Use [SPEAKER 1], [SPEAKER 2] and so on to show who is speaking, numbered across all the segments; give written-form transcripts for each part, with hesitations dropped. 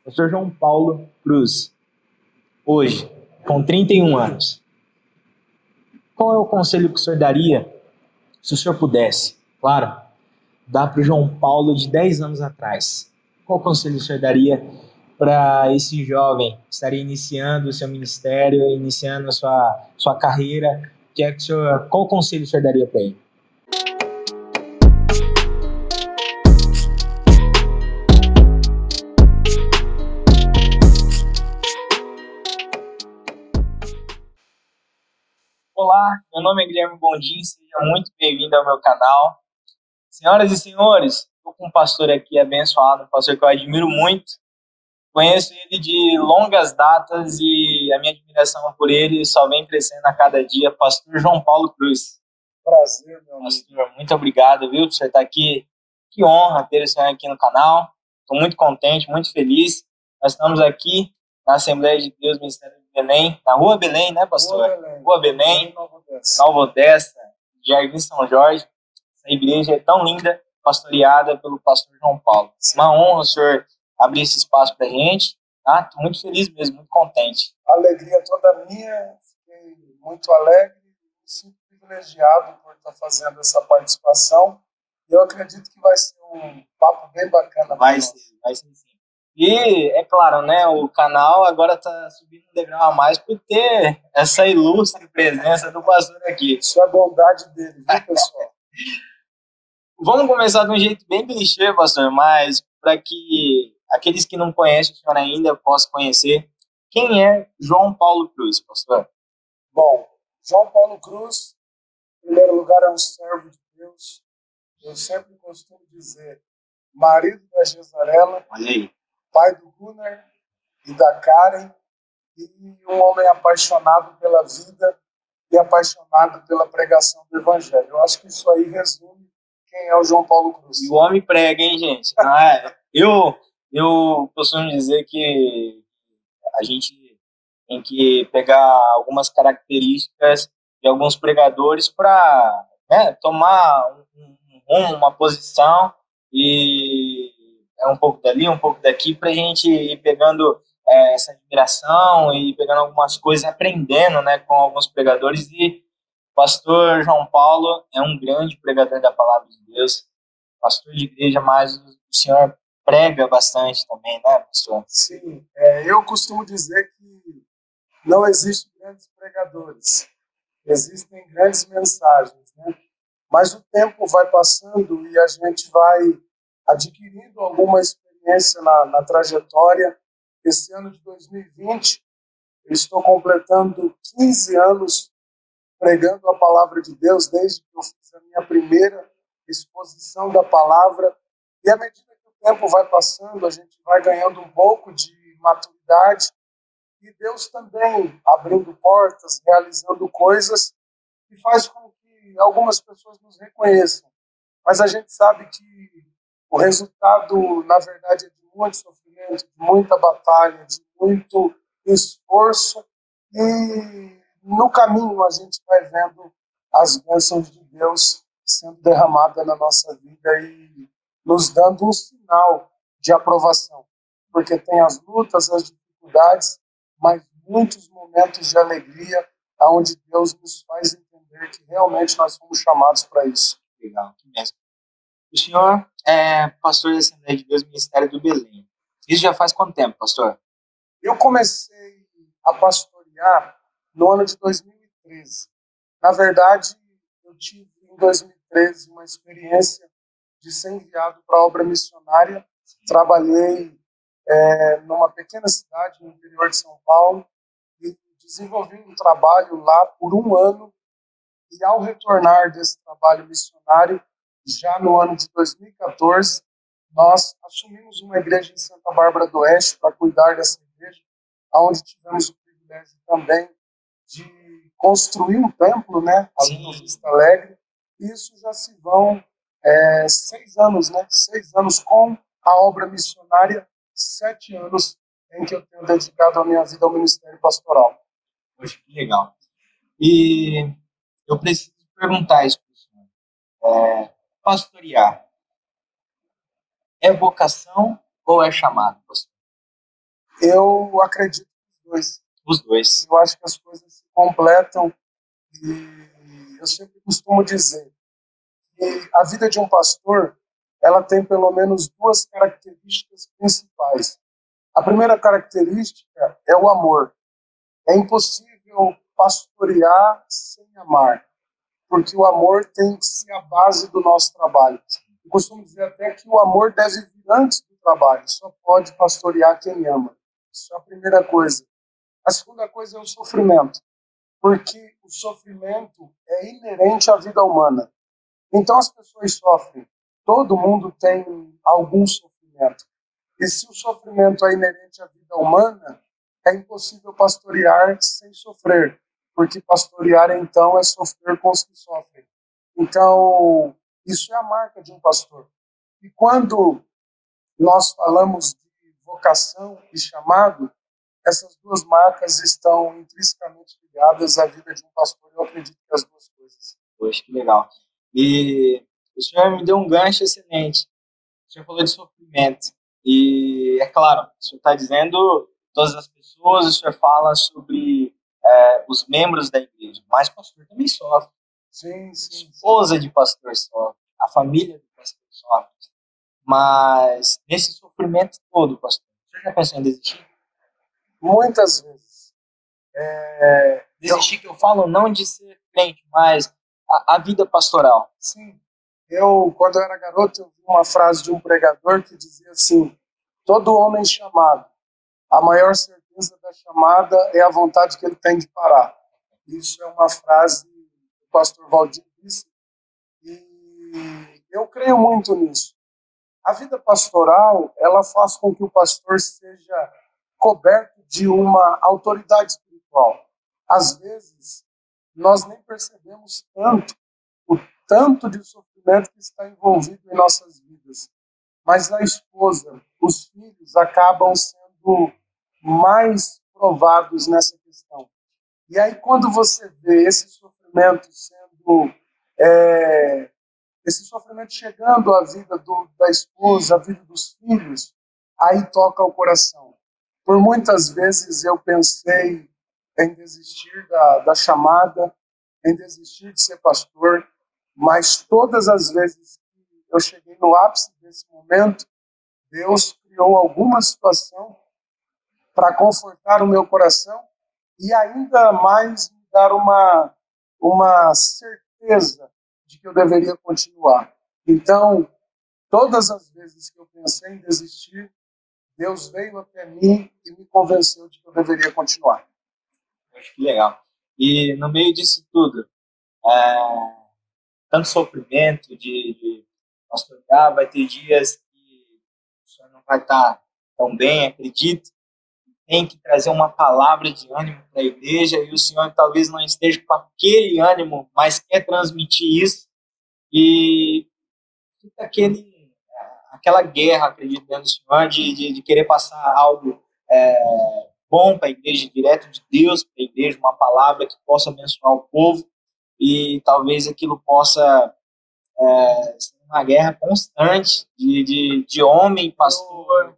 [SPEAKER 1] Pastor João Paulo Cruz, hoje, com 31 anos. Qual é o conselho que o senhor daria, se o senhor pudesse, claro, dar para o João Paulo de 10 anos atrás? Qual conselho o senhor daria para esse jovem que estaria iniciando o seu ministério, iniciando a sua carreira? Qual conselho o senhor daria para ele? Olá, meu nome é Guilherme Bondim, seja muito bem-vindo ao meu canal. Senhoras e senhores, estou com um pastor aqui abençoado, um pastor que eu admiro muito. Conheço ele de longas datas e a minha admiração por ele só vem crescendo a cada dia. Pastor João Paulo Cruz.
[SPEAKER 2] Prazer, meu amigo.
[SPEAKER 1] Pastor, muito obrigado, viu, por você estar aqui. Que honra ter o senhor aqui no canal. Estou muito contente, muito feliz. Nós estamos aqui na Assembleia de Deus, Ministério de Belém, na Rua Belém, né, pastor? Rua Belém, Nova Odessa, Jardim São Jorge. Essa igreja é tão linda, pastoreada pelo pastor João Paulo. Uma honra o senhor abrir esse espaço para a gente. Estou muito feliz mesmo, muito contente.
[SPEAKER 2] A alegria toda minha, fiquei muito alegre e me sinto privilegiado por estar fazendo essa participação. E eu acredito que vai ser um papo bem bacana.
[SPEAKER 1] Vai ser sim. E, é claro, né, o canal agora está subindo um degrau a mais por ter essa ilustre presença do pastor aqui.
[SPEAKER 2] Isso é bondade dele, viu, pessoal?
[SPEAKER 1] Vamos começar de um jeito bem clichê, pastor, mas para que aqueles que não conhecem o senhor ainda possam conhecer. Quem é João Paulo Cruz, pastor?
[SPEAKER 2] Bom, João Paulo Cruz, em primeiro lugar, é um servo de Deus. Eu sempre costumo dizer, marido da Gesarela,
[SPEAKER 1] Olha aí.
[SPEAKER 2] pai do Gunnar e da Karen, e um homem apaixonado pela vida e apaixonado pela pregação do Evangelho. Eu acho que isso aí resume quem é o João Paulo Cruz.
[SPEAKER 1] E o homem prega, hein, gente? Eu costumo dizer que a gente tem que pegar algumas características de alguns pregadores para, né, tomar rumo, uma posição, e é um pouco dali, um pouco daqui, para a gente ir pegando essa admiração e pegando algumas coisas, aprendendo, né, com alguns pregadores. E o pastor João Paulo é um grande pregador da palavra de Deus, pastor de igreja, mas o senhor prega bastante também, né, pastor?
[SPEAKER 2] Sim, eu costumo dizer que não existem grandes pregadores, existem grandes mensagens, né? Mas o tempo vai passando e a gente vai adquirindo alguma experiência na trajetória. Esse ano de 2020, eu estou completando 15 anos pregando a palavra de Deus, desde que eu fiz a minha primeira exposição da palavra. E à medida que o tempo vai passando, a gente vai ganhando um pouco de maturidade, e Deus também abrindo portas, realizando coisas que faz com que algumas pessoas nos reconheçam. Mas a gente sabe que o resultado, na verdade, é de muito sofrimento, de muita batalha, de muito esforço, e no caminho a gente vai vendo as bênçãos de Deus sendo derramadas na nossa vida e nos dando um sinal de aprovação. Porque tem as lutas, as dificuldades, mas muitos momentos de alegria onde Deus nos faz entender que realmente nós fomos chamados para isso.
[SPEAKER 1] Legal, que mesmo. O senhor é pastor da Assembleia de Deus, Ministério do Belém. Isso já faz quanto tempo, pastor?
[SPEAKER 2] Eu comecei a pastorear no ano de 2013. Na verdade, eu tive em 2013 uma experiência de ser enviado para a obra missionária. Trabalhei numa pequena cidade no interior de São Paulo e desenvolvi um trabalho lá por um ano. E ao retornar desse trabalho missionário, já no ano de 2014, nós assumimos uma igreja em Santa Bárbara do Oeste para cuidar dessa igreja, onde tivemos o privilégio também de construir um templo, né, ali no Vista Alegre. Isso já se vão 6 anos, né? 6 anos com a obra missionária, 7 anos em que eu tenho dedicado a minha vida ao ministério pastoral.
[SPEAKER 1] Poxa, que legal. E eu preciso perguntar isso para o senhor. Pastorear é vocação ou é chamado, pastor?
[SPEAKER 2] Eu acredito nos dois.
[SPEAKER 1] Os dois.
[SPEAKER 2] Eu acho que as coisas se completam e eu sempre costumo dizer que a vida de um pastor, ela tem pelo menos duas características principais. A primeira característica é o amor. É impossível pastorear sem amar, porque o amor tem que ser a base do nosso trabalho. Eu costumo dizer até que o amor deve vir antes do trabalho, só pode pastorear quem ama. Isso é a primeira coisa. A segunda coisa é o sofrimento, porque o sofrimento é inerente à vida humana. Então as pessoas sofrem, todo mundo tem algum sofrimento. E se o sofrimento é inerente à vida humana, é impossível pastorear sem sofrer, porque pastorear então é sofrer com os que sofrem. Então, isso é a marca de um pastor. E quando nós falamos de vocação e chamado, essas duas marcas estão intrinsecamente ligadas à vida de um pastor. Eu acredito que as duas coisas.
[SPEAKER 1] Poxa, que legal. E o senhor me deu um gancho excelente. O senhor falou de sofrimento. E, é claro, o senhor está dizendo todas as pessoas, o senhor fala sobre os membros da igreja, mas o pastor também sofre.
[SPEAKER 2] Sim,
[SPEAKER 1] A
[SPEAKER 2] sim.
[SPEAKER 1] esposa de pastor sofre, a família do pastor sofre. Mas nesse sofrimento todo, pastor, o senhor já pensou em desistir?
[SPEAKER 2] Muitas vezes.
[SPEAKER 1] Desistir que eu falo não de ser crente, mas a vida pastoral.
[SPEAKER 2] Sim. Quando eu era garoto, eu vi uma frase de um pregador que dizia assim: todo homem chamado, a maior certeza da chamada é a vontade que ele tem de parar. Isso é uma frase do pastor Valdir disse, e eu creio muito nisso. A vida pastoral, ela faz com que o pastor seja coberto de uma autoridade espiritual. Às vezes, nós nem percebemos o tanto de sofrimento que está envolvido em nossas vidas. Mas a esposa, os filhos acabam sendo mais provados nessa questão. E aí, quando você vê esse sofrimento esse sofrimento chegando à vida da esposa, à vida dos filhos, aí toca o coração. Por muitas vezes eu pensei em desistir da chamada, em desistir de ser pastor, mas todas as vezes que eu cheguei no ápice desse momento, Deus criou alguma situação para confortar o meu coração e ainda mais me dar uma certeza de que eu deveria continuar. Então, todas as vezes que eu pensei em desistir, Deus veio até mim e me convenceu de que eu deveria continuar.
[SPEAKER 1] Acho que legal. E no meio disso tudo, tanto sofrimento de pastorear, vai ter dias que o senhor não vai estar tão bem, acredito. Tem que trazer uma palavra de ânimo para a igreja e o senhor talvez não esteja com aquele ânimo, mas quer transmitir isso e fica aquela guerra, acredito, dentro do senhor de querer passar algo bom para a igreja, direto de Deus para a igreja, uma palavra que possa abençoar o povo e talvez aquilo possa ser uma guerra constante de homem, pastor.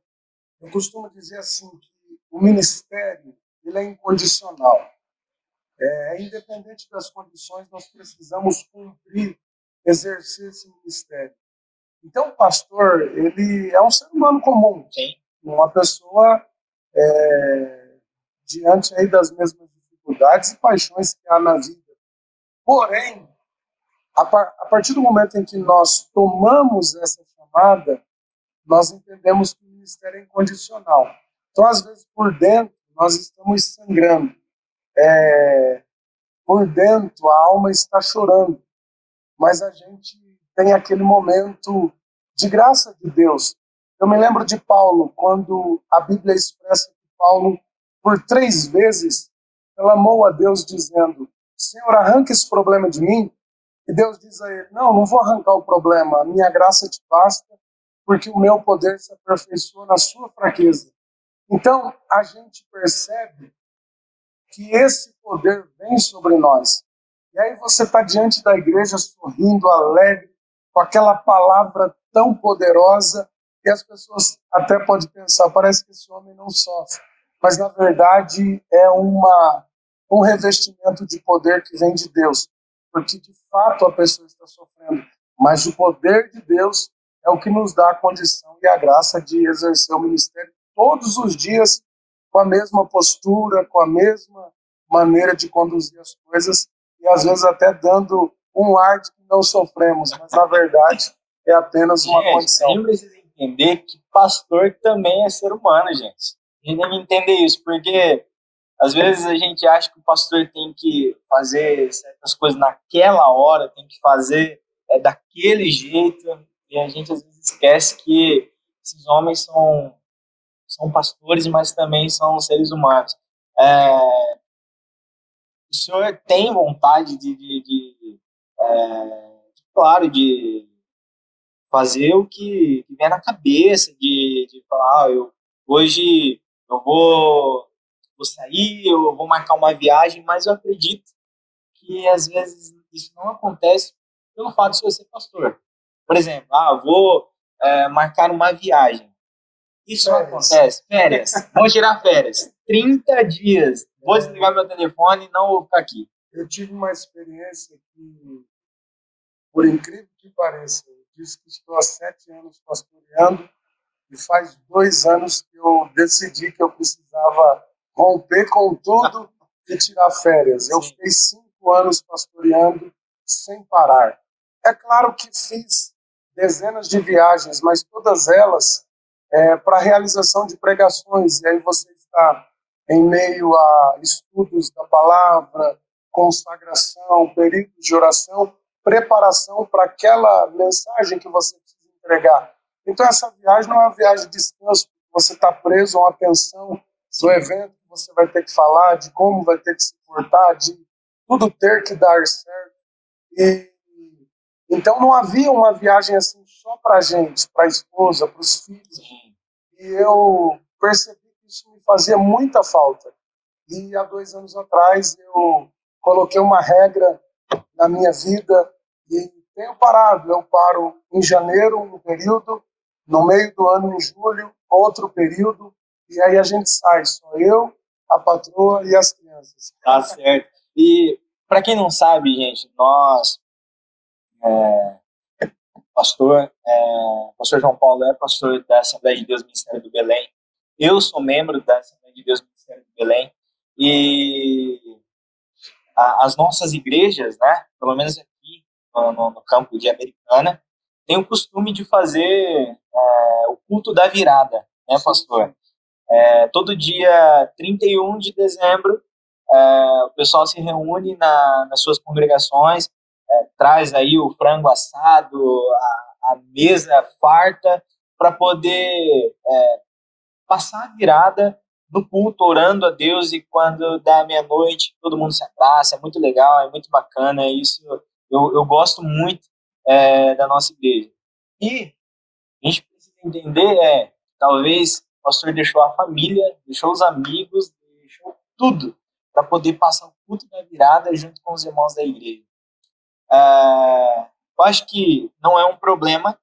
[SPEAKER 2] Eu costumo dizer assim que o ministério ele é incondicional. Independente das condições, nós precisamos cumprir, exercer esse ministério. Então, o pastor, ele é um ser humano comum.
[SPEAKER 1] Sim.
[SPEAKER 2] Uma pessoa diante aí das mesmas dificuldades e paixões que há na vida. Porém, a partir do momento em que nós tomamos essa chamada, nós entendemos que o ministério é incondicional. Então, às vezes, por dentro, nós estamos sangrando. Por dentro, a alma está chorando. Mas a gente tem aquele momento de graça de Deus. Eu me lembro de Paulo, quando a Bíblia expressa que Paulo, por 3 vezes, clamou a Deus dizendo: Senhor, arranca esse problema de mim. E Deus diz a ele: não vou arrancar o problema, a minha graça te basta, porque o meu poder se aperfeiçoa na sua fraqueza. Então, a gente percebe que esse poder vem sobre nós. E aí você está diante da igreja sorrindo, alegre, com aquela palavra tão poderosa, E as pessoas até podem pensar, parece que esse homem não sofre. Mas, na verdade, é um revestimento de poder que vem de Deus. Porque, de fato, a pessoa está sofrendo. Mas o poder de Deus é o que nos dá a condição e a graça de exercer o ministério todos os dias com a mesma postura, com a mesma maneira de conduzir as coisas e, às vezes, até dando um ar de que não sofremos. Mas, na verdade, é apenas uma condição.
[SPEAKER 1] A gente precisa entender que pastor também é ser humano, gente. A gente tem que entender isso, porque às vezes a gente acha que o pastor tem que fazer certas coisas naquela hora, tem que fazer daquele jeito, e a gente às vezes esquece que esses homens são pastores, mas também são seres humanos. O senhor tem vontade claro, de fazer o que vem na cabeça, de falar, hoje eu vou sair, eu vou marcar uma viagem, mas eu acredito que às vezes isso não acontece pelo fato de você ser pastor. Por exemplo, vou marcar uma viagem. Isso não acontece. Férias. Vou tirar férias. 30 dias. Vou desligar meu telefone e não vou ficar aqui.
[SPEAKER 2] Eu tive uma experiência que, por incrível que pareça, eu disse que estou há 7 anos pastoreando e faz 2 anos que eu decidi que eu precisava romper com tudo e tirar férias. Eu fiquei 5 anos pastoreando sem parar. É claro que fiz dezenas de viagens, mas todas elas para a realização de pregações. E aí você está em meio a estudos da palavra, consagração, períodos de oração, preparação para aquela mensagem que você precisa entregar. Então, essa viagem não é uma viagem de descanso, você está preso a uma tensão do evento que você vai ter que falar, de como vai ter que se portar, de tudo ter que dar certo. Então, não havia uma viagem assim só para a gente, para a esposa, para os filhos. E eu percebi que isso me fazia muita falta. E há 2 anos atrás, eu coloquei uma regra na minha vida e tenho parado. Eu paro em janeiro, um período, no meio do ano, em julho, outro período, e aí a gente sai, só eu, a patroa e as crianças.
[SPEAKER 1] Tá certo. E, para quem não sabe, gente, nós, pastor João Paulo é pastor da Assembleia de Deus Ministério do Belém. Eu sou membro da Assembleia de Deus Ministério do Belém. E as nossas igrejas, né, pelo menos aqui no campo de Americana, tem o costume de fazer o culto da virada, né, pastor? Todo dia 31 de dezembro, o pessoal se reúne nas suas congregações, traz aí o frango assado, a mesa farta, para poder passar a virada no culto, orando a Deus, e quando dá meia-noite, todo mundo se abraça, é muito legal, é muito bacana, isso eu gosto muito da nossa igreja. E a gente precisa entender, talvez o pastor deixou a família, deixou os amigos, deixou tudo para poder passar o culto da virada junto com os irmãos da igreja. Eu acho que não é um problema,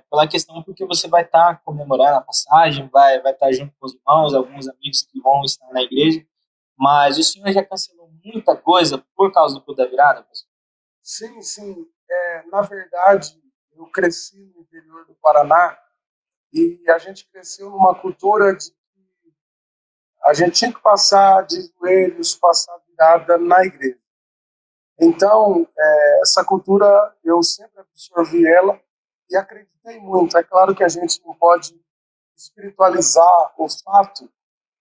[SPEAKER 1] pela questão porque você vai estar comemorando a passagem, vai estar junto com os irmãos, alguns amigos que vão estar na igreja, mas o senhor já cancelou muita coisa por causa do culto da virada, pastor?
[SPEAKER 2] Sim. Na verdade, eu cresci no interior do Paraná e a gente cresceu numa cultura de que a gente tinha que passar de joelhos, passar virada na igreja. Então, essa cultura, eu sempre absorvi ela e acreditei muito. É claro que a gente não pode espiritualizar o fato,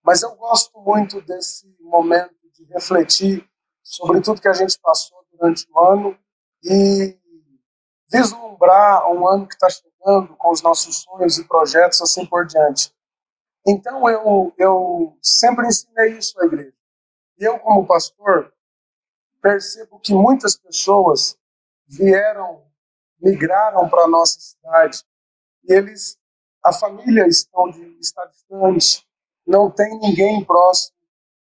[SPEAKER 2] mas eu gosto muito desse momento de refletir sobre tudo que a gente passou durante o ano e vislumbrar um ano que está chegando com os nossos sonhos e projetos, assim por diante. Então, eu sempre ensinei isso à igreja. E eu, como pastor, percebo que muitas pessoas migraram para a nossa cidade e a família está distante, não tem ninguém próximo.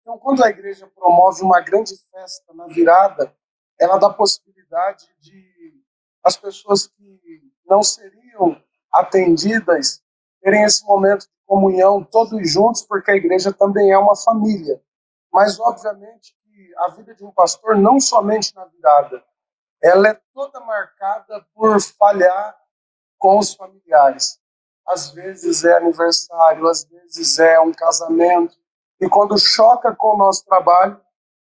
[SPEAKER 2] Então, quando a igreja promove uma grande festa na virada, ela dá possibilidade de as pessoas que não seriam atendidas, terem esse momento de comunhão todos juntos, porque a igreja também é uma família. Mas, obviamente, que a vida de um pastor, não somente na virada, ela é toda marcada por falhar com os familiares. Às vezes é aniversário, às vezes é um casamento. E quando choca com o nosso trabalho,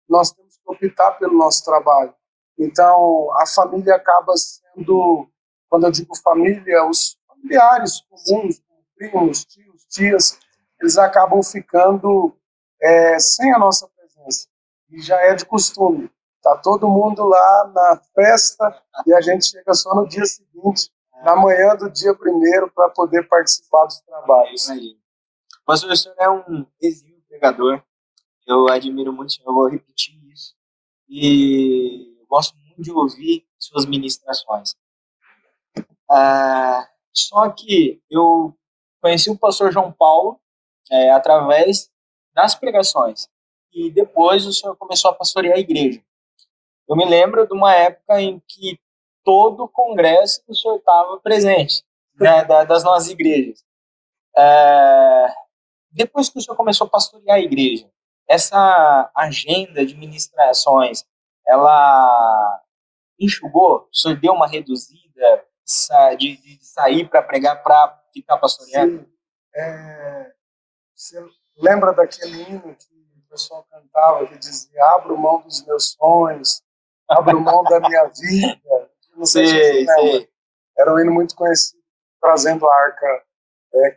[SPEAKER 2] nós temos que optar pelo nosso trabalho. Então, a família acaba sendo, quando eu digo família, os familiares comuns, primos, tios, tias, eles acabam ficando sem a nossa presença. E já é de costume. Tá todo mundo lá na festa e a gente chega só no dia seguinte, na manhã do dia primeiro, para poder participar dos trabalhos.
[SPEAKER 1] Pastor, o senhor é um exímio pregador. Eu admiro muito o senhor, eu vou repetir isso. E eu gosto muito de ouvir suas ministrações. Só que eu conheci o pastor João Paulo através das pregações. E depois o senhor começou a pastorear a igreja. Eu me lembro de uma época em que todo o congresso o senhor estava presente, né, das nossas igrejas. Depois que o senhor começou a pastorear a igreja, essa agenda de ministrações, ela enxugou? O senhor deu uma reduzida de sair para pregar para ficar pastoreando?
[SPEAKER 2] Sim. Você lembra daquele hino que o pessoal cantava, que dizia: abro mão dos meus sonhos, abro mão da minha vida? Não sei se você lembra.
[SPEAKER 1] Sei.
[SPEAKER 2] Era um hino muito conhecido, trazendo a arca,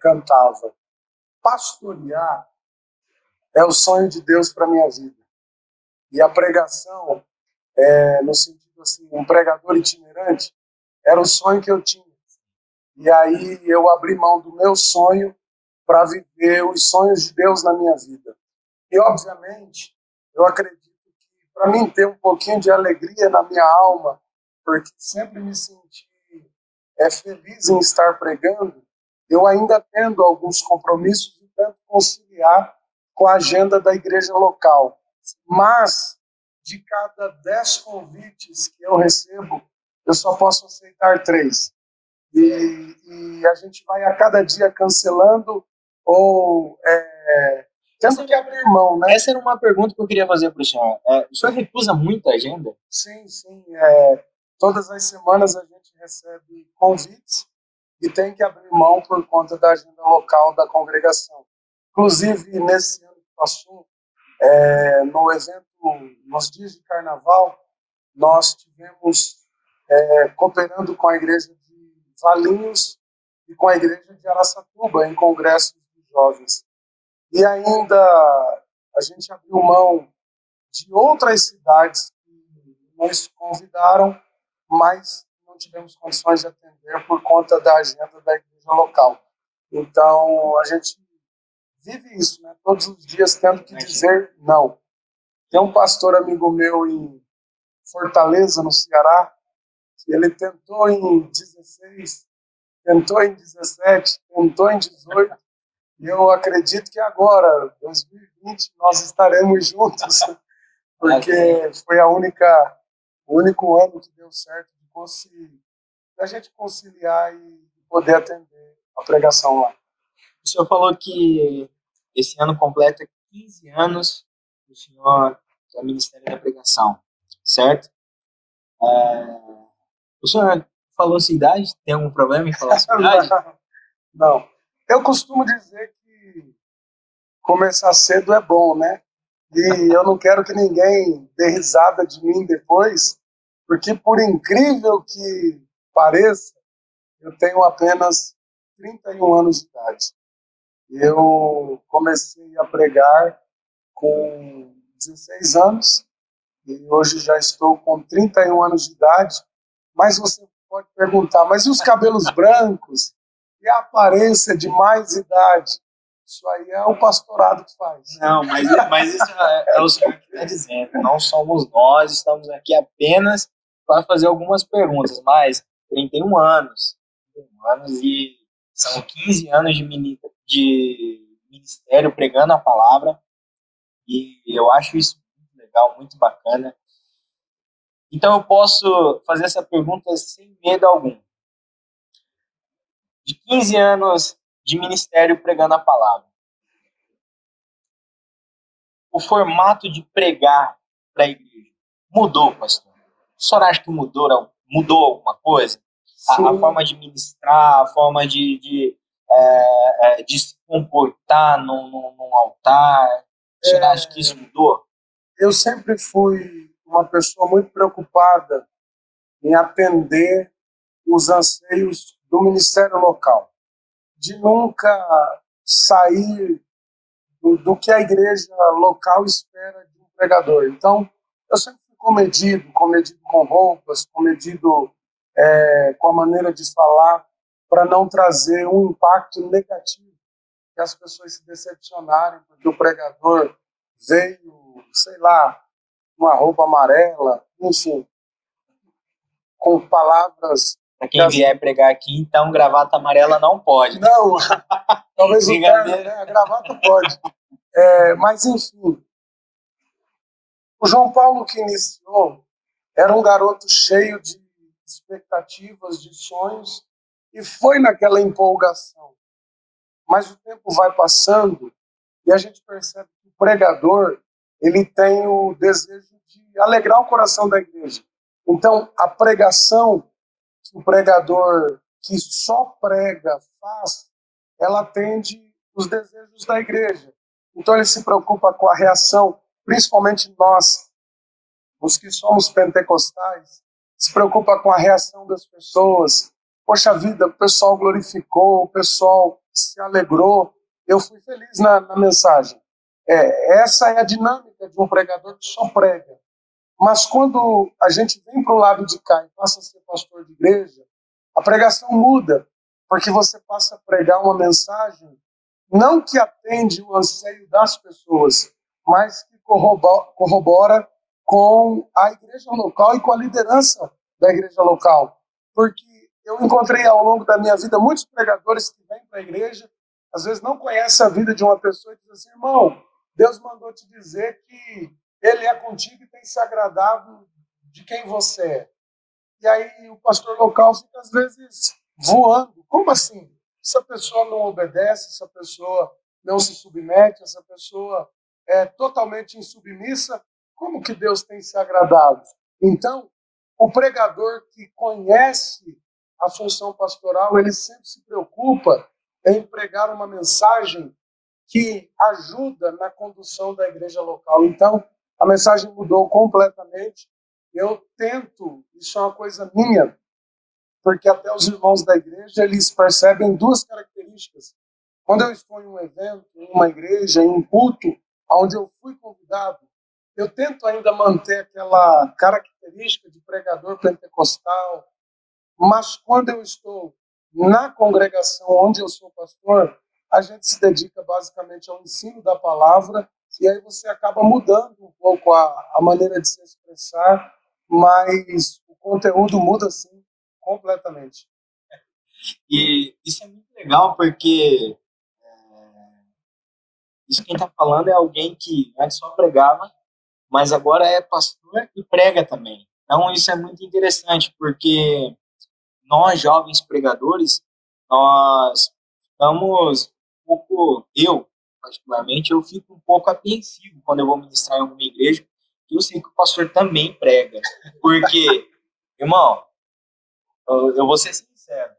[SPEAKER 2] cantava. Pastorear é o sonho de Deus para a minha vida. E a pregação, no sentido assim, um pregador itinerante, era o sonho que eu tinha. E aí eu abri mão do meu sonho para viver os sonhos de Deus na minha vida. E, obviamente, eu acredito que para mim ter um pouquinho de alegria na minha alma, porque sempre me senti feliz em estar pregando, eu ainda tendo alguns compromissos e tento conciliar com a agenda da igreja local. Mas, de cada 10 convites que eu recebo, eu só posso aceitar 3. E a gente vai a cada dia cancelando ou tendo que abrir mão, né?
[SPEAKER 1] Essa era uma pergunta que eu queria fazer para o senhor. O senhor recusa muita agenda?
[SPEAKER 2] Sim. Todas as semanas a gente recebe convites e tem que abrir mão por conta da agenda local da congregação. Inclusive, nesse ano que passou, no evento, nos dias de carnaval, nós tivemos cooperando com a igreja de Valinhos e com a igreja de Araçatuba em congressos de jovens. E ainda a gente abriu mão de outras cidades que nos convidaram, mas não tivemos condições de atender por conta da agenda da igreja local. Então, a gente vive isso, né? Todos os dias tendo que dizer não. Tem um pastor amigo meu em Fortaleza, no Ceará, que ele tentou em 16, tentou em 17, tentou em 18, e eu acredito que agora, 2020, nós estaremos juntos, porque foi o único ano que deu certo de a gente conciliar e poder atender a pregação lá.
[SPEAKER 1] O senhor falou que esse ano completa 15 anos do senhor do Ministério da Pregação, certo? O senhor falou sua idade? Tem algum problema em falar sua idade?
[SPEAKER 2] Não. Eu costumo dizer que começar cedo é bom, né? E eu não quero que ninguém dê risada de mim depois, porque por incrível que pareça, eu tenho apenas 31 anos de idade. Eu comecei a pregar com 16 anos e hoje já estou com 31 anos de idade. Mas você pode perguntar, mas e os cabelos brancos? E a aparência de mais idade? Isso aí é o pastorado que faz.
[SPEAKER 1] Não, mas isso é o senhor que está dizendo. Não somos nós, estamos aqui apenas para fazer algumas perguntas. Mas 31 anos, 31 anos e são 15 anos de ministério pregando a palavra. E eu acho isso muito legal, muito bacana. Então eu posso fazer essa pergunta sem medo algum. de 15 anos de ministério pregando a palavra. O formato de pregar para a igreja mudou, pastor? O senhor acha que mudou alguma coisa? A forma de ministrar, a forma de se comportar num altar. O senhor acha que isso mudou?
[SPEAKER 2] Eu sempre fui uma pessoa muito preocupada em atender os anseios do ministério local, de nunca sair do que a igreja local espera de um pregador. Então, eu sempre fui comedido com roupas, comedido com a maneira de falar, para não trazer um impacto negativo, que as pessoas se decepcionarem, porque o pregador veio, sei lá, uma roupa amarela, enfim, com palavras...
[SPEAKER 1] Para quem vier pregar aqui, então gravata amarela não pode.
[SPEAKER 2] Não, talvez o terno, né? A gravata pode. Mas, enfim, o João Paulo que iniciou era um garoto cheio de expectativas, de sonhos, e foi naquela empolgação. Mas o tempo vai passando e a gente percebe que o pregador ele tem o desejo de alegrar o coração da igreja. Então, a pregação que o pregador que só prega faz, ela atende os desejos da igreja. Então, ele se preocupa com a reação, principalmente nós, os que somos pentecostais, se preocupa com a reação das pessoas. Poxa vida, o pessoal glorificou, o pessoal se alegrou, eu fui feliz na mensagem. Essa é a dinâmica de um pregador que só prega. Mas quando a gente vem para o lado de cá e passa a ser pastor de igreja, a pregação muda, porque você passa a pregar uma mensagem não que atende o anseio das pessoas, mas que corrobora com a igreja local e com a liderança da igreja local. Porque eu encontrei ao longo da minha vida muitos pregadores que vêm para a igreja, às vezes não conhecem a vida de uma pessoa e dizem assim, irmão, Deus mandou te dizer que Ele é contigo e tem se agradado de quem você é. E aí o pastor local fica às vezes voando. Como assim? Essa pessoa não obedece, essa pessoa não se submete, essa pessoa é totalmente insubmissa, como que Deus tem se agradado? Então, o pregador que conhece a função pastoral, ele sempre se preocupa em pregar uma mensagem que ajuda na condução da igreja local. Então, a mensagem mudou completamente. Eu tento, isso é uma coisa minha, porque até os irmãos da igreja, eles percebem duas características. Quando eu estou em um evento, em uma igreja, em um culto, onde eu fui convidado, eu tento ainda manter aquela característica de pregador pentecostal, mas quando eu estou na congregação onde eu sou pastor, a gente se dedica basicamente ao ensino da palavra, e aí você acaba mudando um pouco a maneira de se expressar, mas o conteúdo muda sim, completamente.
[SPEAKER 1] E isso é muito legal, porque isso quem está falando é alguém que antes só pregava, mas agora é pastor e prega também. Então isso é muito interessante, porque nós, jovens pregadores, nós estamos um pouco, eu, particularmente, eu fico um pouco apreensivo quando eu vou ministrar em alguma igreja, e eu sei que o pastor também prega. Porque, irmão, eu vou ser sincero,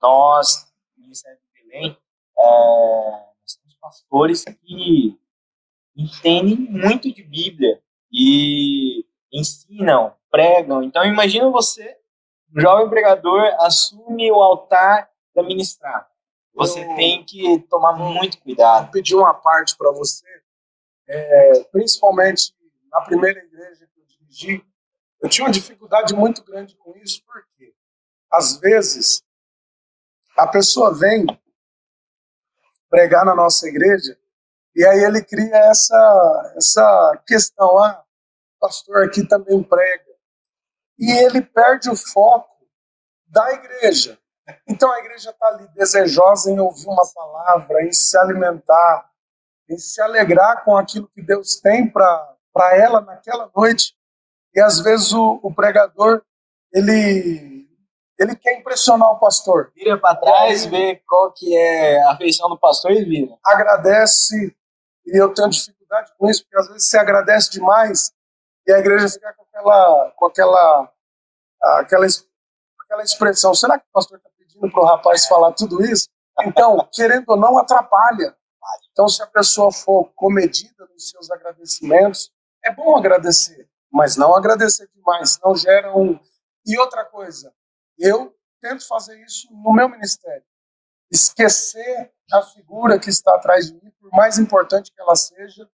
[SPEAKER 1] nós, Ministério de Belém, nós temos pastores que entendem muito de Bíblia e ensinam, pregam. Então, imagina você, um jovem pregador, assume o altar para ministrar. Você tem que tomar muito cuidado.
[SPEAKER 2] Vou pedir uma parte para você, principalmente na primeira igreja que eu dirigi, eu tinha uma dificuldade muito grande com isso, porque às vezes a pessoa vem pregar na nossa igreja e aí ele cria essa questão, o pastor aqui também prega. E ele perde o foco da igreja. Então a igreja está ali desejosa em ouvir uma palavra, em se alimentar, em se alegrar com aquilo que Deus tem para ela naquela noite. E às vezes o pregador, ele ele quer impressionar o pastor.
[SPEAKER 1] Vira para trás, vê qual que é a feição do pastor e vira.
[SPEAKER 2] Agradece, e eu tenho dificuldade com isso, porque às vezes você agradece demais e a igreja fica com aquela expressão. Será que o pastor está pedindo para o rapaz falar tudo isso? Então, querendo ou não, atrapalha. Então, se a pessoa for comedida nos seus agradecimentos, é bom agradecer, mas não agradecer demais, senão gera um... E outra coisa, eu tento fazer isso no meu ministério. Esquecer a figura que está atrás de mim, por mais importante que ela seja,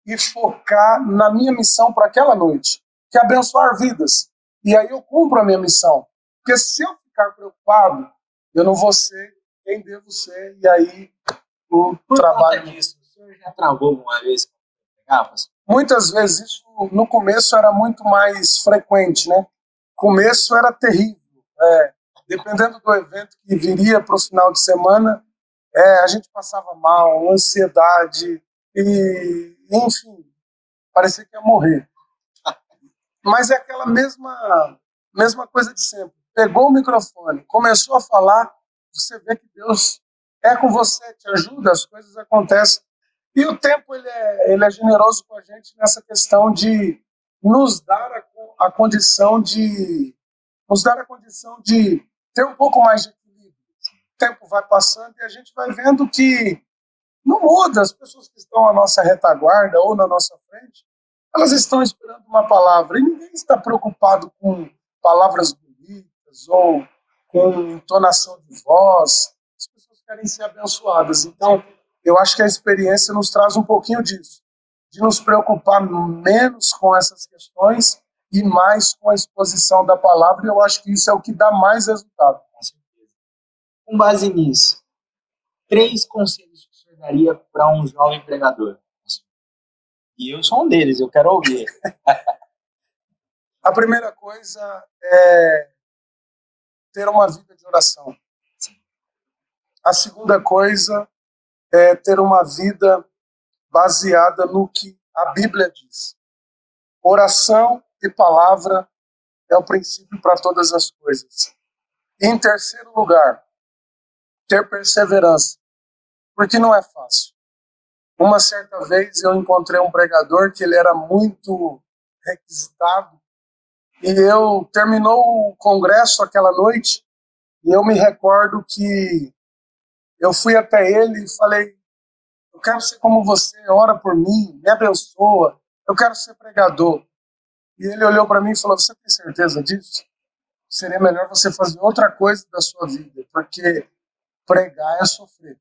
[SPEAKER 2] e focar na minha missão para aquela noite, que é abençoar vidas. E aí eu cumpro a minha missão. Porque se eu ficar preocupado, eu não vou ser quem devo ser, e aí o trabalho...
[SPEAKER 1] Disso, o senhor já travou uma vez?
[SPEAKER 2] Muitas vezes, isso no começo era muito mais frequente, né? Começo era terrível. Dependendo do evento que viria para o final de semana, a gente passava mal, ansiedade, e enfim, parecia que ia morrer. Mas é aquela mesma coisa de sempre. Pegou o microfone, começou a falar, você vê que Deus é com você, te ajuda, as coisas acontecem. E o tempo ele é generoso com a gente nessa questão de nos dar a condição de ter um pouco mais de equilíbrio. O tempo vai passando e a gente vai vendo que não muda. As pessoas que estão à nossa retaguarda ou na nossa frente, elas estão esperando uma palavra. E ninguém está preocupado com palavras bonitas ou com entonação de voz. As pessoas querem ser abençoadas. Então, eu acho que a experiência nos traz um pouquinho disso, de nos preocupar menos com essas questões e mais com a exposição da palavra, e eu acho que isso é o que dá mais resultado.
[SPEAKER 1] Com certeza. Com base nisso, 3 conselhos que o senhor daria para um jovem pregador? E eu sou um deles, eu quero ouvir.
[SPEAKER 2] A primeira coisa é ter uma vida de oração. A segunda coisa é ter uma vida baseada no que a Bíblia diz. Oração e palavra é o princípio para todas as coisas. E, em terceiro lugar, ter perseverança, porque não é fácil. Uma certa vez eu encontrei um pregador que ele era muito requisitado e terminou o congresso aquela noite e eu me recordo que eu fui até ele e falei: eu quero ser como você, ora por mim, me abençoa, eu quero ser pregador. E ele olhou para mim e falou: você tem certeza disso? Seria melhor você fazer outra coisa da sua vida, porque pregar é sofrer.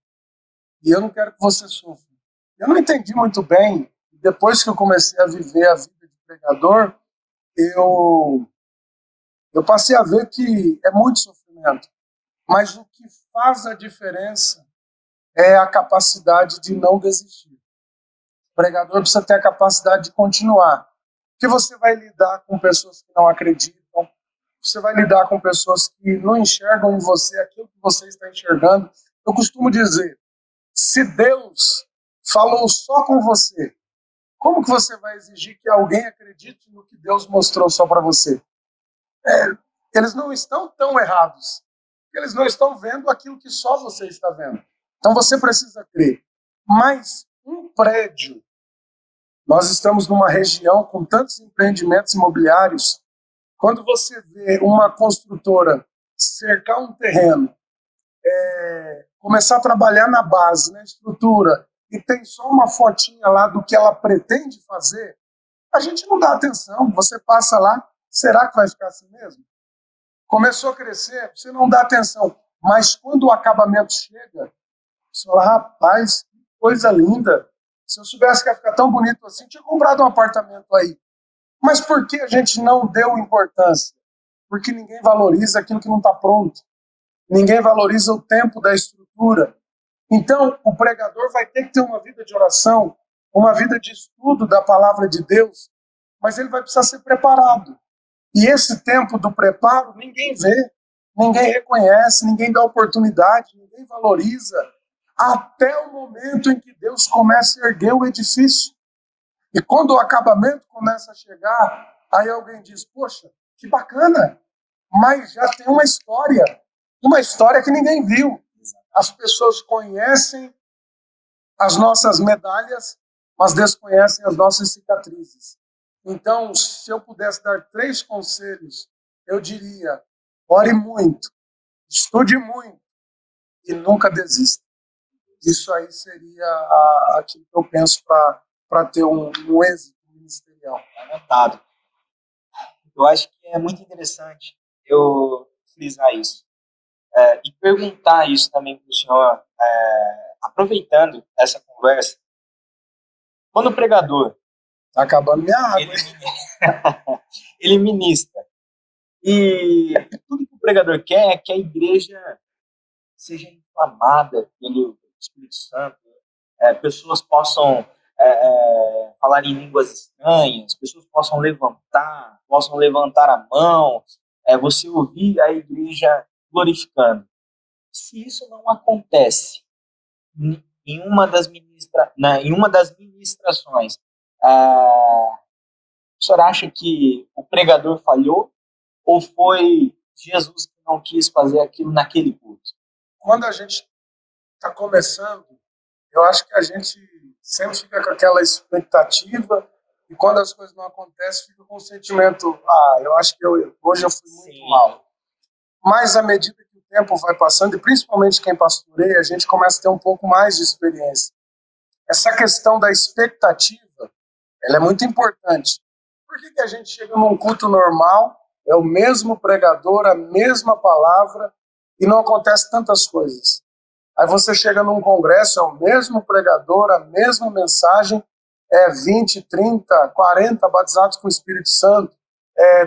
[SPEAKER 2] E eu não quero que você sofra. Eu não entendi muito bem. Depois que eu comecei a viver a vida de pregador, eu passei a ver que é muito sofrimento. Mas o que faz a diferença é a capacidade de não desistir. O pregador precisa ter a capacidade de continuar. Porque você vai lidar com pessoas que não acreditam, você vai lidar com pessoas que não enxergam em você aquilo que você está enxergando. Eu costumo dizer, se Deus falou só com você, como que você vai exigir que alguém acredite no que Deus mostrou só para você? Eles não estão tão errados. Eles não estão vendo aquilo que só você está vendo. Então você precisa crer. Mas um prédio, nós estamos numa região com tantos empreendimentos imobiliários, quando você vê uma construtora cercar um terreno, começar a trabalhar na base, na estrutura, e tem só uma fotinha lá do que ela pretende fazer, a gente não dá atenção. Você passa lá, será que vai ficar assim mesmo? Começou a crescer, você não dá atenção. Mas quando o acabamento chega, você fala: rapaz, que coisa linda. Se eu soubesse que ia ficar tão bonito assim, tinha comprado um apartamento aí. Mas por que a gente não deu importância? Porque ninguém valoriza aquilo que não está pronto. Ninguém valoriza o tempo da estrutura. Então, o pregador vai ter que ter uma vida de oração, uma vida de estudo da palavra de Deus, mas ele vai precisar ser preparado. E esse tempo do preparo, ninguém vê, ninguém reconhece, ninguém dá oportunidade, ninguém valoriza, até o momento em que Deus começa a erguer o edifício. E quando o acabamento começa a chegar, aí alguém diz: poxa, que bacana, mas já tem uma história que ninguém viu. As pessoas conhecem as nossas medalhas, mas desconhecem as nossas cicatrizes. Então, se eu pudesse dar 3 conselhos, eu diria: ore muito, estude muito e nunca desista. Isso aí seria aquilo que eu penso para ter um êxito ministerial.
[SPEAKER 1] Anotado. Eu acho que é muito interessante eu frisar isso. E perguntar isso também para o senhor, aproveitando essa conversa. Quando o pregador...
[SPEAKER 2] Está acabando minha água.
[SPEAKER 1] Ele ministra. E tudo que o pregador quer é que a igreja seja inflamada pelo Espírito Santo, pessoas possam falar em línguas estranhas, pessoas possam levantar a mão, você ouvir a igreja glorificando. Se isso não acontece em uma das ministrações, o senhor acha que o pregador falhou ou foi Jesus que não quis fazer aquilo naquele culto?
[SPEAKER 2] Quando a gente está começando, eu acho que a gente sempre fica com aquela expectativa e quando as coisas não acontecem, fica com o sentimento: eu acho que hoje eu fui muito mal. Mas à medida que o tempo vai passando, e principalmente quem pastoreia, a gente começa a ter um pouco mais de experiência. Essa questão da expectativa, ela é muito importante. Por que a gente chega num culto normal, é o mesmo pregador, a mesma palavra, e não acontece tantas coisas? Aí você chega num congresso, é o mesmo pregador, a mesma mensagem, 20, 30, 40 batizados com o Espírito Santo,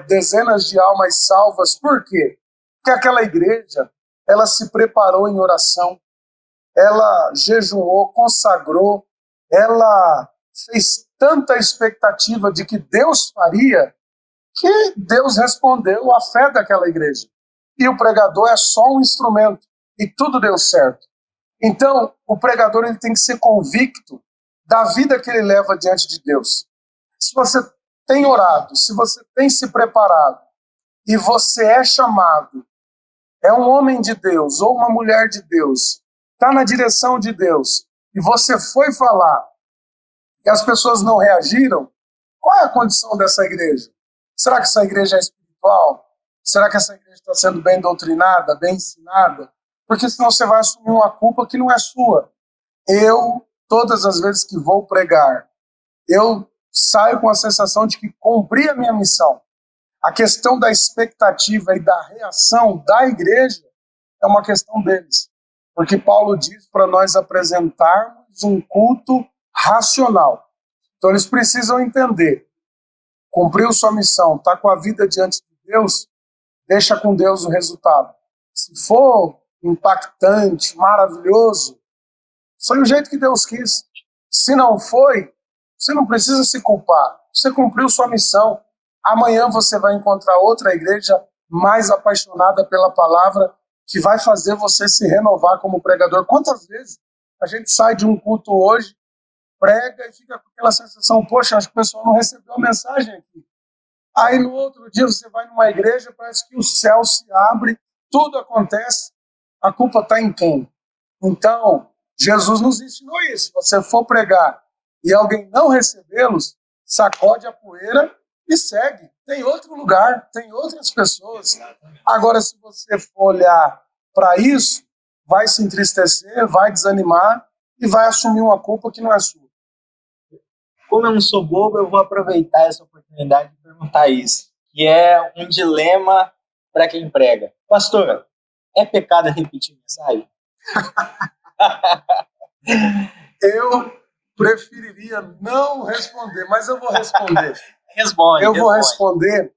[SPEAKER 2] dezenas de almas salvas. Por quê? Porque aquela igreja, ela se preparou em oração, ela jejuou, consagrou, ela fez tanta expectativa de que Deus faria, que Deus respondeu à fé daquela igreja. E o pregador é só um instrumento, e tudo deu certo. Então, o pregador ele tem que ser convicto da vida que ele leva diante de Deus. Se você tem orado, se você tem se preparado, e você é chamado, é um homem de Deus ou uma mulher de Deus, está na direção de Deus, e você foi falar, e as pessoas não reagiram, qual é a condição dessa igreja? Será que essa igreja é espiritual? Será que essa igreja está sendo bem doutrinada, bem ensinada? Porque senão você vai assumir uma culpa que não é sua. Eu, todas as vezes que vou pregar, eu saio com a sensação de que cumpri a minha missão. A questão da expectativa e da reação da igreja é uma questão deles. Porque Paulo diz para nós apresentarmos um culto racional. Então eles precisam entender. Cumpriu sua missão, está com a vida diante de Deus, deixa com Deus o resultado. Se for impactante, maravilhoso, foi o jeito que Deus quis. Se não foi, você não precisa se culpar. Você cumpriu sua missão. Amanhã você vai encontrar outra igreja mais apaixonada pela palavra, que vai fazer você se renovar como pregador. Quantas vezes a gente sai de um culto hoje, prega e fica com aquela sensação: poxa, acho que o pessoal não recebeu a mensagem aqui. Aí no outro dia você vai numa igreja, parece que o céu se abre, tudo acontece, a culpa está em quem? Então, Jesus nos ensinou isso. Se você for pregar e alguém não recebê-los, sacode a poeira e segue. Tem outro lugar, tem outras pessoas. Agora, se você for olhar para isso, vai se entristecer, vai desanimar e vai assumir uma culpa que não é sua.
[SPEAKER 1] Como eu não sou bobo, eu vou aproveitar essa oportunidade de perguntar isso, que é um dilema para quem prega. Pastor, é pecado repetir mensagem?
[SPEAKER 2] Eu preferiria não responder, mas eu vou responder.
[SPEAKER 1] Responde.
[SPEAKER 2] Vou responder,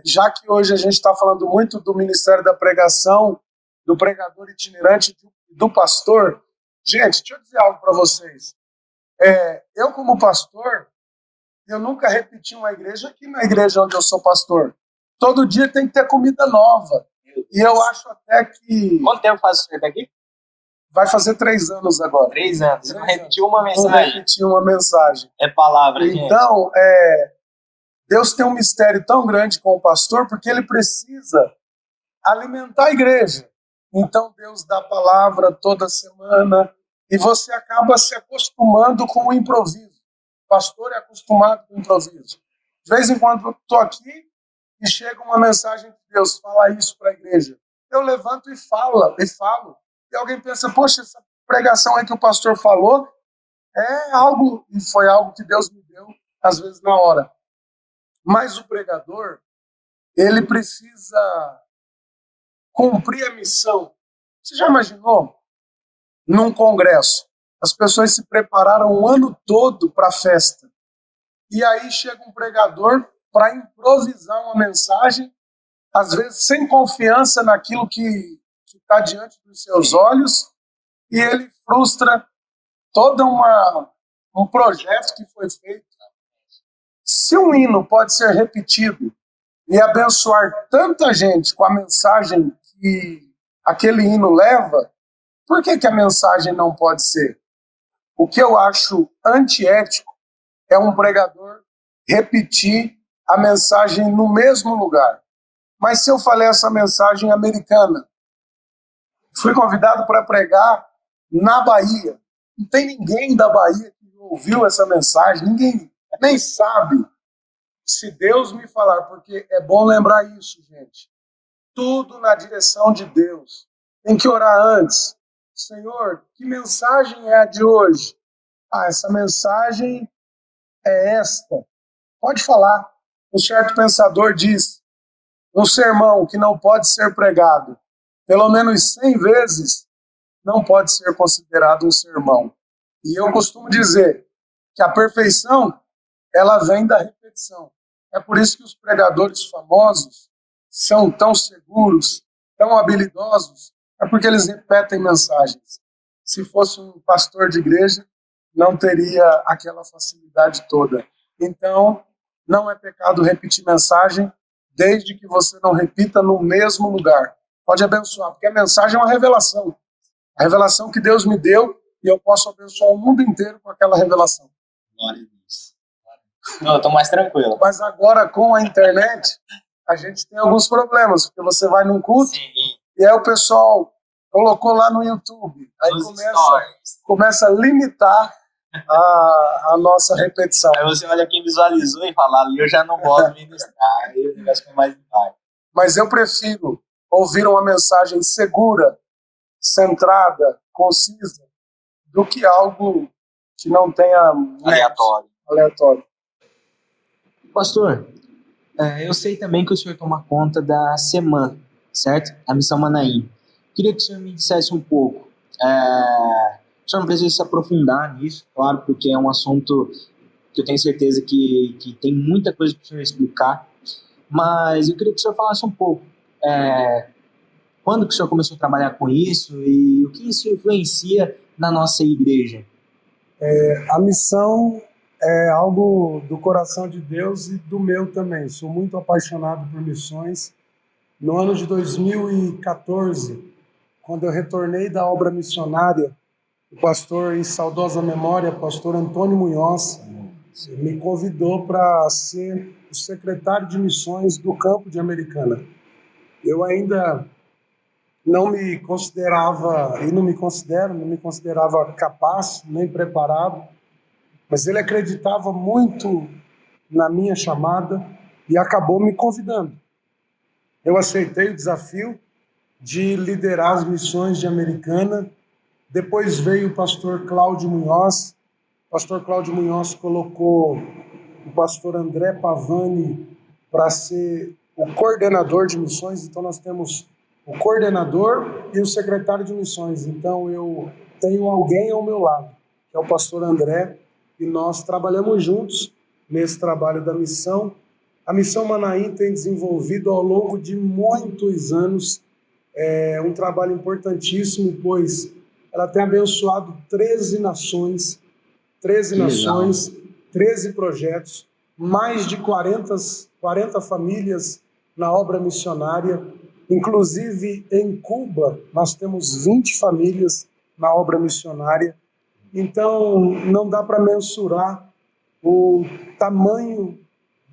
[SPEAKER 2] já que hoje a gente está falando muito do Ministério da Pregação, do pregador itinerante, do pastor. Gente, deixa eu dizer algo para vocês. Eu, como pastor, eu nunca repeti uma igreja aqui na igreja onde eu sou pastor. Todo dia tem que ter comida nova. E eu acho até que...
[SPEAKER 1] Quanto tempo faz o senhor aqui?
[SPEAKER 2] Vai fazer 3 anos agora.
[SPEAKER 1] 3 anos. Você não repetiu uma mensagem?
[SPEAKER 2] Não repeti uma mensagem.
[SPEAKER 1] É palavra, gente.
[SPEAKER 2] Então, Deus tem um mistério tão grande com o pastor porque ele precisa alimentar a igreja. Então Deus dá a palavra toda semana e você acaba se acostumando com o improviso. O pastor é acostumado com o improviso. De vez em quando eu estou aqui e chega uma mensagem de Deus, fala isso para a igreja. Eu levanto e falo. E alguém pensa, poxa, essa pregação aí que o pastor falou é algo, e foi algo que Deus me deu, às vezes na hora. Mas o pregador, ele precisa cumprir a missão. Você já imaginou? Num congresso, as pessoas se prepararam o ano todo para a festa. E aí chega um pregador para improvisar uma mensagem, às vezes sem confiança naquilo que está diante dos seus olhos, e ele frustra todo um projeto que foi feito. Se um hino pode ser repetido e abençoar tanta gente com a mensagem que aquele hino leva, por que a mensagem não pode ser? O que eu acho antiético é um pregador repetir a mensagem no mesmo lugar. Mas se eu falei essa mensagem americana, fui convidado para pregar na Bahia, não tem ninguém da Bahia que ouviu essa mensagem, ninguém nem sabe. Se Deus me falar, porque é bom lembrar isso, gente. Tudo na direção de Deus. Tem que orar antes. Senhor, que mensagem é a de hoje? Essa mensagem é esta. Pode falar. Um certo pensador diz, um sermão que não pode ser pregado pelo menos 100 vezes, não pode ser considerado um sermão. E eu costumo dizer que a perfeição, ela vem da repetição. É por isso que os pregadores famosos são tão seguros, tão habilidosos, é porque eles repetem mensagens. Se fosse um pastor de igreja, não teria aquela facilidade toda. Então, não é pecado repetir mensagem, desde que você não repita no mesmo lugar. Pode abençoar, porque a mensagem é uma revelação. A revelação que Deus me deu, e eu posso abençoar o mundo inteiro com aquela revelação.
[SPEAKER 1] Glória a Deus. Não, eu estou mais tranquilo.
[SPEAKER 2] Mas agora, com a internet, a gente tem alguns problemas, porque você vai num culto, sim, e aí o pessoal colocou lá no YouTube, aí começa a limitar a nossa repetição.
[SPEAKER 1] Aí você olha quem visualizou e fala, ali eu já não posso ministrar, aí o negócio fica mais devagar.
[SPEAKER 2] Mas eu prefiro ouvir uma mensagem segura, centrada, concisa, do que algo que não tenha aleatório.
[SPEAKER 3] Pastor, eu sei também que o senhor toma conta da SEMAN, certo? A Missão Manaim. Queria que o senhor me dissesse um pouco. O senhor não precisa se aprofundar nisso, claro, porque é um assunto que eu tenho certeza que tem muita coisa para o senhor explicar, mas eu queria que o senhor falasse um pouco. Quando que o senhor começou a trabalhar com isso e o que isso influencia na nossa igreja?
[SPEAKER 2] A missão é algo do coração de Deus e do meu também. Sou muito apaixonado por missões. No ano de 2014, quando eu retornei da obra missionária, o pastor, em saudosa memória, pastor Antônio Munhoz, me convidou para ser o secretário de missões do campo de Americana. Eu ainda não me considerava, e não me considerava capaz, nem preparado, mas ele acreditava muito na minha chamada e acabou me convidando. Eu aceitei o desafio de liderar as missões de Americana. Depois veio o pastor Cláudio Munhoz. O pastor Cláudio Munhoz colocou o pastor André Pavani para ser o coordenador de missões. Então nós temos o coordenador e o secretário de missões. Então eu tenho alguém ao meu lado, que é o pastor André, e nós trabalhamos juntos nesse trabalho da missão. A Missão Manaim tem desenvolvido ao longo de muitos anos um trabalho importantíssimo, pois ela tem abençoado 13 nações, 13 projetos, mais de 40 famílias na obra missionária. Inclusive, em Cuba, nós temos 20 famílias na obra missionária. Então, não dá para mensurar o tamanho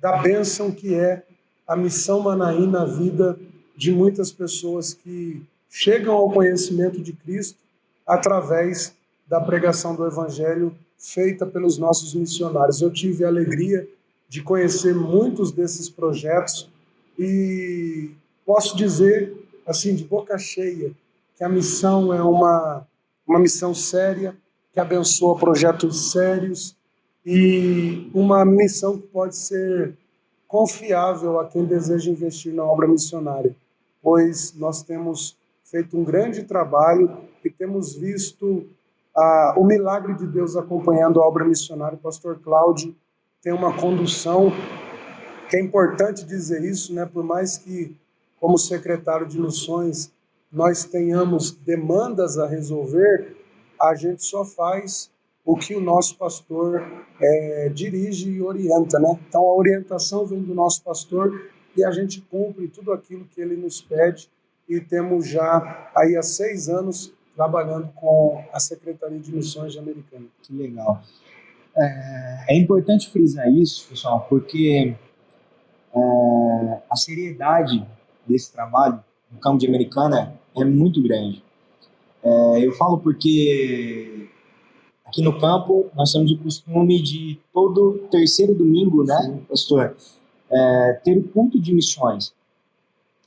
[SPEAKER 2] da bênção que é a Missão Manaim na vida de muitas pessoas que chegam ao conhecimento de Cristo através da pregação do Evangelho feita pelos nossos missionários. Eu tive a alegria de conhecer muitos desses projetos e posso dizer, assim, de boca cheia, que a missão é uma missão séria, que abençoa projetos sérios e uma missão que pode ser confiável a quem deseja investir na obra missionária, pois nós temos feito um grande trabalho e temos visto o milagre de Deus acompanhando a obra missionária. O pastor Cláudio tem uma condução que é importante dizer isso, né? Por mais que, como secretário de missões, nós tenhamos demandas a resolver, a gente só faz o que o nosso pastor dirige e orienta, né? Então a orientação vem do nosso pastor e a gente cumpre tudo aquilo que ele nos pede, e temos já aí há 6 anos trabalhando com a Secretaria de Missões Americana.
[SPEAKER 3] Que legal. É importante frisar isso, pessoal, porque a seriedade desse trabalho no campo de Americana é muito grande. Eu falo porque aqui no campo nós temos o costume de todo terceiro domingo, né, pastor, ter o culto de missões.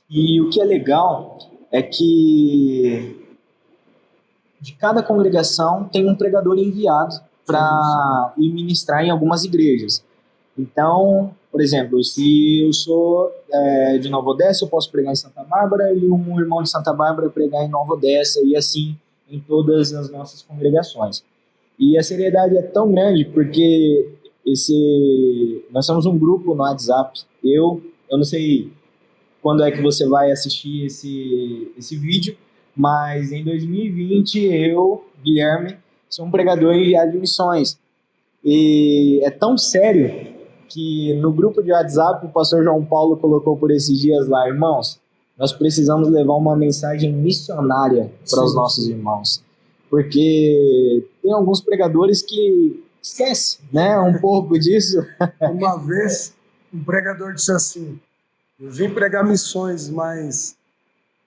[SPEAKER 3] E o que é legal é que de cada congregação tem um pregador enviado para ir ministrar em algumas igrejas. Então, por exemplo, se eu sou de Nova Odessa, eu posso pregar em Santa Bárbara, e um irmão de Santa Bárbara pregar em Nova Odessa, e assim em todas as nossas congregações. E a seriedade é tão grande porque nós somos um grupo no WhatsApp. Eu não sei quando é que você vai assistir esse vídeo, mas em 2020 eu, Guilherme, sou um pregador enviado de missões. E é tão sério que no grupo de WhatsApp o pastor João Paulo colocou por esses dias lá: irmãos, nós precisamos levar uma mensagem missionária para os nossos irmãos. Porque tem alguns pregadores que esquecem, né, um pouco disso.
[SPEAKER 2] Uma vez um pregador disse assim: eu vim pregar missões, mas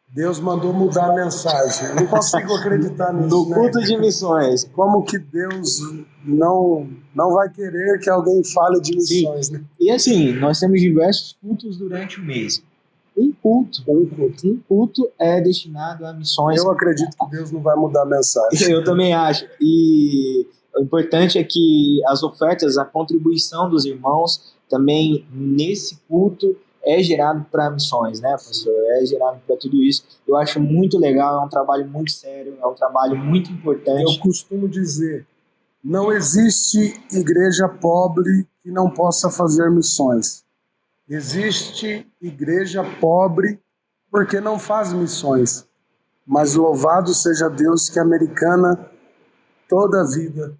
[SPEAKER 2] Deus mandou mudar a mensagem. Eu não consigo acreditar nisso.
[SPEAKER 3] No culto de missões.
[SPEAKER 2] Como que Deus não vai querer que alguém fale de missões,
[SPEAKER 3] Sim.
[SPEAKER 2] Né?
[SPEAKER 3] E assim, nós temos diversos cultos durante o mês. Um culto é destinado a missões.
[SPEAKER 2] Eu acredito que Deus não vai mudar a mensagem.
[SPEAKER 3] Eu também acho. E o importante é que as ofertas, a contribuição dos irmãos também nesse culto é gerado para missões, né, pastor? É gerado para tudo isso. Eu acho muito legal, é um trabalho muito sério, é um trabalho muito importante.
[SPEAKER 2] Eu costumo dizer, não existe igreja pobre que não possa fazer missões. Existe igreja pobre porque não faz missões. Mas louvado seja Deus que a Americana toda a vida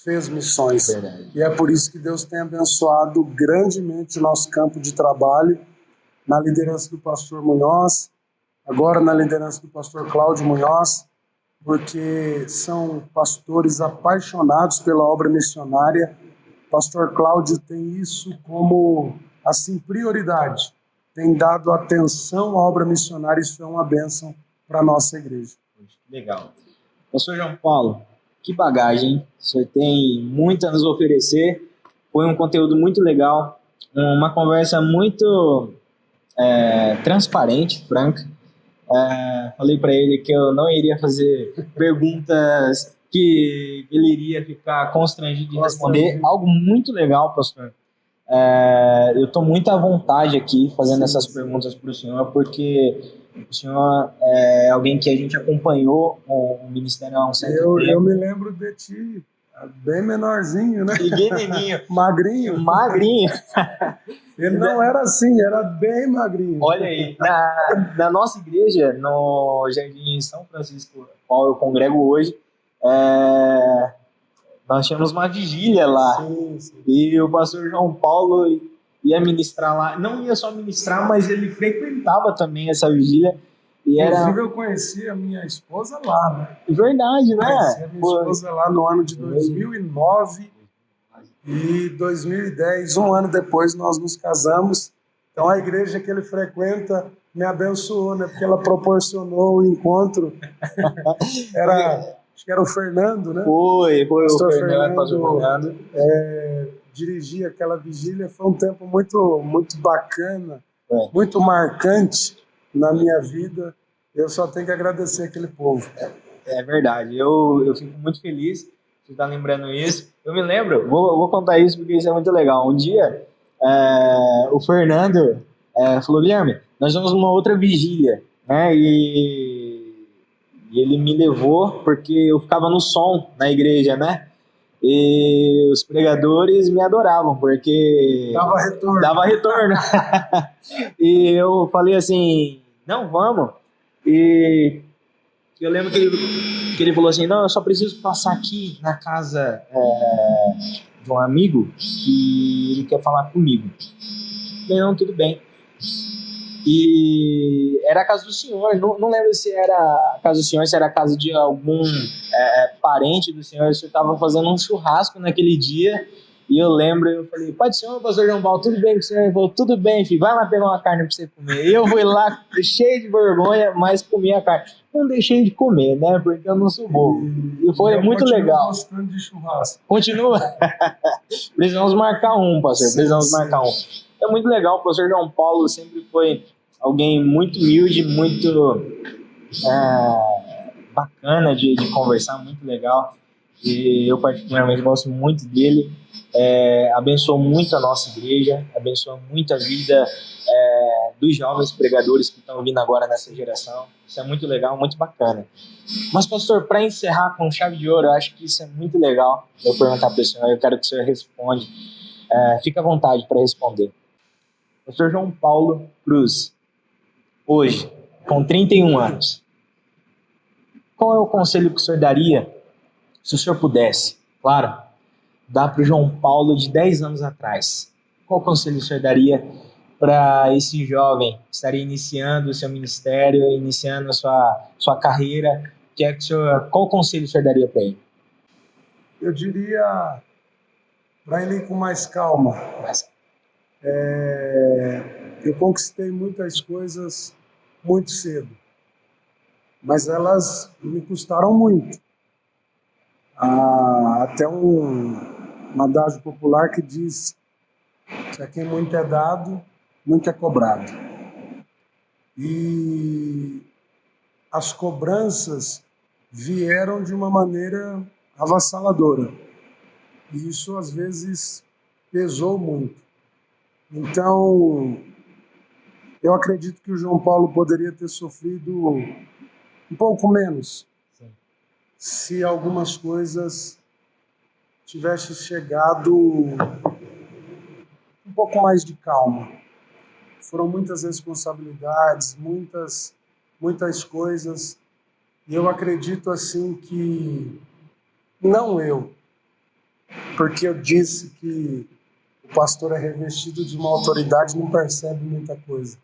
[SPEAKER 2] fez missões.
[SPEAKER 3] Verdade.
[SPEAKER 2] E é por isso que Deus tem abençoado grandemente o nosso campo de trabalho, na liderança do pastor Munhoz, agora na liderança do pastor Cláudio Munhoz, porque são pastores apaixonados pela obra missionária. O pastor Cláudio tem isso como, assim, prioridade. Tem dado atenção à obra missionária, isso é uma bênção para a nossa igreja.
[SPEAKER 3] Legal. Pastor João Paulo, que bagagem, hein? O senhor tem muito a nos oferecer. Foi um conteúdo muito legal, uma conversa muito transparente, franca. Falei para ele que eu não iria fazer perguntas que ele iria ficar constrangido de responder. Algo muito legal, pastor. Eu estou muito à vontade aqui fazendo essas perguntas para o senhor, porque o senhor é alguém que a gente acompanhou o ministério há um certo tempo.
[SPEAKER 2] Eu me lembro de ti, bem menorzinho, né?
[SPEAKER 3] Pequenininho.
[SPEAKER 2] Magrinho. Ele não era assim, era bem magrinho.
[SPEAKER 3] Olha aí, na nossa igreja, no Jardim São Francisco, qual eu congrego hoje, nós tínhamos uma vigília lá.
[SPEAKER 2] Sim.
[SPEAKER 3] E o pastor João Paulo ia ministrar lá. Não ia só ministrar, mas ele frequentava também essa vigília.
[SPEAKER 2] Inclusive, eu conheci a minha esposa lá, né?
[SPEAKER 3] Verdade, né?
[SPEAKER 2] Conheci a minha esposa lá no ano de 2009. E 2010, um ano depois, nós nos casamos. Então a igreja que ele frequenta me abençoou, né? Porque ela proporcionou o encontro. Acho que era o Fernando, né?
[SPEAKER 3] Foi
[SPEAKER 2] Pastor
[SPEAKER 3] o Fernando, pastor Fernando.
[SPEAKER 2] Dirigir aquela vigília. Foi um tempo muito bacana,
[SPEAKER 3] É.
[SPEAKER 2] muito marcante na minha vida. Eu só tenho que agradecer aquele povo.
[SPEAKER 3] É verdade, eu fico muito feliz de estar lembrando isso. Eu me lembro, vou contar isso porque isso é muito legal. Um dia, o Fernando falou, Guilherme, nós vamos numa outra vigília, né? E ele me levou porque eu ficava no som na igreja, né? E os pregadores me adoravam porque
[SPEAKER 2] Dava
[SPEAKER 3] retorno. E eu falei assim, não, vamos. E eu lembro que ele falou assim, não, eu só preciso passar aqui na casa de um amigo que ele quer falar comigo. Eu falei, não, tudo bem. E era a casa do senhor, não lembro se era a casa do senhor, se era a casa de algum parente do senhor. O senhor estava fazendo um churrasco naquele dia. E eu lembro, eu falei, pai do senhor, pastor João Paulo, tudo bem com o senhor? Ele falou, tudo bem, filho, vai lá pegar uma carne pra você comer. E eu fui lá, cheio de vergonha, mas comi a carne. Não deixei de comer, né, porque eu não sou bobo. E foi muito legal.
[SPEAKER 2] Gostando de churrasco.
[SPEAKER 3] Continua? Precisamos marcar um, pastor, precisamos marcar um. É muito legal, o pastor João Paulo sempre foi alguém muito humilde, muito bacana de conversar, muito legal. E eu particularmente gosto muito dele. Abençoou muito a nossa igreja, abençoou muito a vida dos jovens pregadores que estão vindo agora nessa geração. Isso é muito legal, muito bacana. Mas, pastor, para encerrar com chave de ouro, eu acho que isso é muito legal. Eu perguntar para o senhor, eu quero que o senhor responda. Fica à vontade para responder. Pastor João Paulo Cruz, hoje, com 31 anos, qual é o conselho que o senhor daria, se o senhor pudesse, claro, dar para o João Paulo de 10 anos atrás? Qual conselho o senhor daria para esse jovem que estaria iniciando o seu ministério, iniciando a sua carreira? Qual conselho o senhor daria para ele?
[SPEAKER 2] Eu diria para ele ir com mais calma. Eu conquistei muitas coisas muito cedo, mas elas me custaram muito. Até um adágio popular que diz que a quem muito é dado, muito é cobrado. E as cobranças vieram de uma maneira avassaladora. E isso, às vezes, pesou muito. Então, eu acredito que o João Paulo poderia ter sofrido um pouco menos. Sim. Se algumas coisas tivessem chegado um pouco mais de calma. Foram muitas responsabilidades, muitas coisas. E eu acredito assim que, não eu, porque eu disse que o pastor é revestido de uma autoridade e não percebe muita coisa.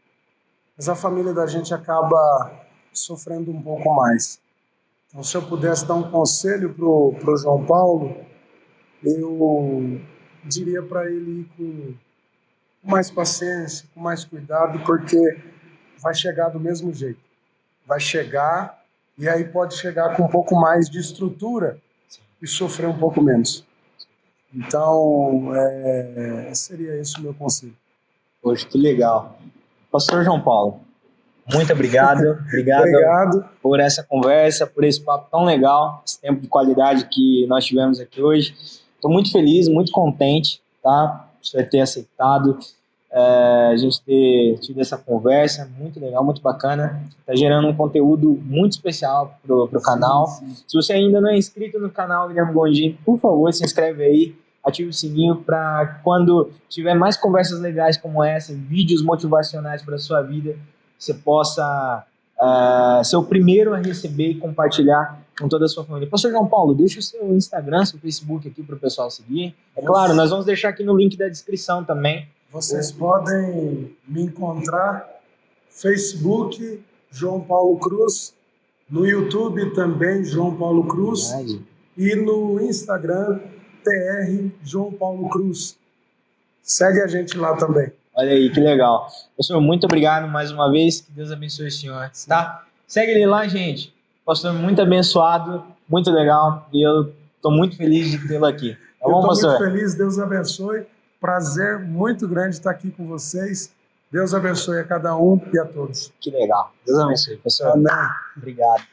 [SPEAKER 2] Mas a família da gente acaba sofrendo um pouco mais. Então, se eu pudesse dar um conselho para o João Paulo, eu diria para ele ir com mais paciência, com mais cuidado, porque vai chegar do mesmo jeito. Vai chegar e aí pode chegar com um pouco mais de estrutura e sofrer um pouco menos. Então, seria esse o meu conselho.
[SPEAKER 3] Poxa, que legal. Pastor João Paulo, muito obrigado.
[SPEAKER 2] Obrigado
[SPEAKER 3] por essa conversa, por esse papo tão legal, esse tempo de qualidade que nós tivemos aqui hoje. Estou muito feliz, muito contente, tá? O senhor ter aceitado, a gente ter tido essa conversa, muito legal, muito bacana. Está gerando um conteúdo muito especial pro canal. Sim. Se você ainda não é inscrito no canal Guilherme Gondim, por favor, se inscreve aí, ative o sininho para quando tiver mais conversas legais como essa, vídeos motivacionais para a sua vida, você possa ser o primeiro a receber e compartilhar com toda a sua família. Pastor João Paulo, deixa o seu Instagram, seu Facebook aqui para o pessoal seguir. É claro, nós vamos deixar aqui no link da descrição também.
[SPEAKER 2] Vocês podem me encontrar Facebook, João Paulo Cruz, no YouTube também, João Paulo Cruz, e no Instagram, ITR João Paulo Cruz. Segue a gente lá também.
[SPEAKER 3] Olha aí, que legal. Pastor, muito obrigado mais uma vez. Que Deus abençoe o senhor, tá? Segue ele lá, gente. Pastor, muito abençoado, muito legal. E eu estou muito feliz de tê-lo aqui. Tá bom,
[SPEAKER 2] eu estou
[SPEAKER 3] pastor?
[SPEAKER 2] muito feliz, Deus abençoe. Prazer muito grande estar aqui com vocês. Deus abençoe a cada um e a todos.
[SPEAKER 3] Que legal. Deus abençoe, pastor.
[SPEAKER 2] Amém.
[SPEAKER 3] Obrigado.